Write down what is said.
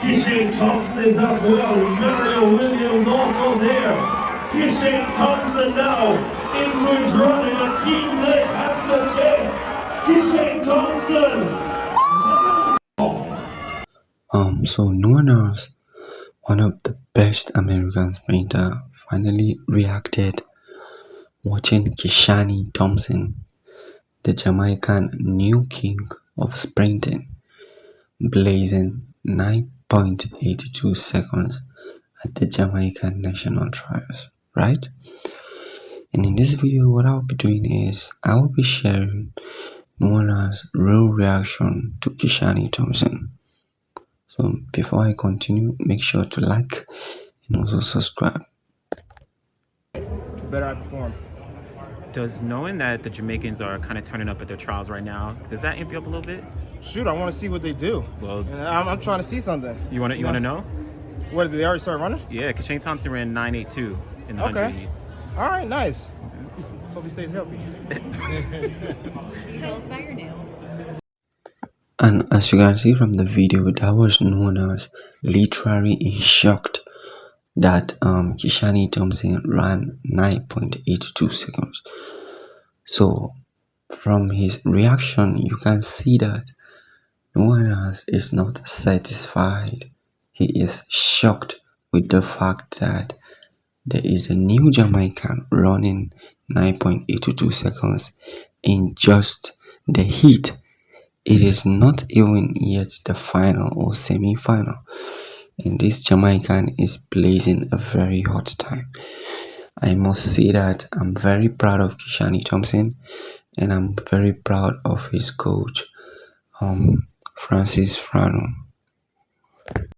Kishane Thomson is up well. Mario Williams also there. Kishane Thomson now into his running. Yohan Blake has the chase. Kishane Thomson. So no knows one of the best American sprinter finally reacted watching Kishane Thomson, the Jamaican new king of sprinting, blazing 9.82 seconds at the Jamaican national trials, right? And in this video, what I'll be doing is I will be sharing Nuala's real reaction to Kishane Thomson. So before I continue, make sure to like and also subscribe. Better I perform. Does knowing that the Jamaicans are kind of turning up at their trials right now, does that amp you up a little bit? Shoot, I want to see what they do. Well, and I'm trying to see something. You want to know? What, did they already start running? Yeah, Kishane Thomson ran 9.82 in the 100 meets. All right, nice. Let's hope he stays healthy. Can you tell us about your nails? And as you can see from the video, that was known as literally in shocked that Kishane Thomson ran 9.82 seconds. So from his reaction, you can see that Nuala's is not satisfied. He is shocked with the fact that there is a new Jamaican running 9.82 seconds in just the heat. It is not even yet the final or semi-final, and this Jamaican is blazing a very hot time. I must say that I'm very proud of Kishane Thomson, and I'm very proud of his coach, Francis Frano.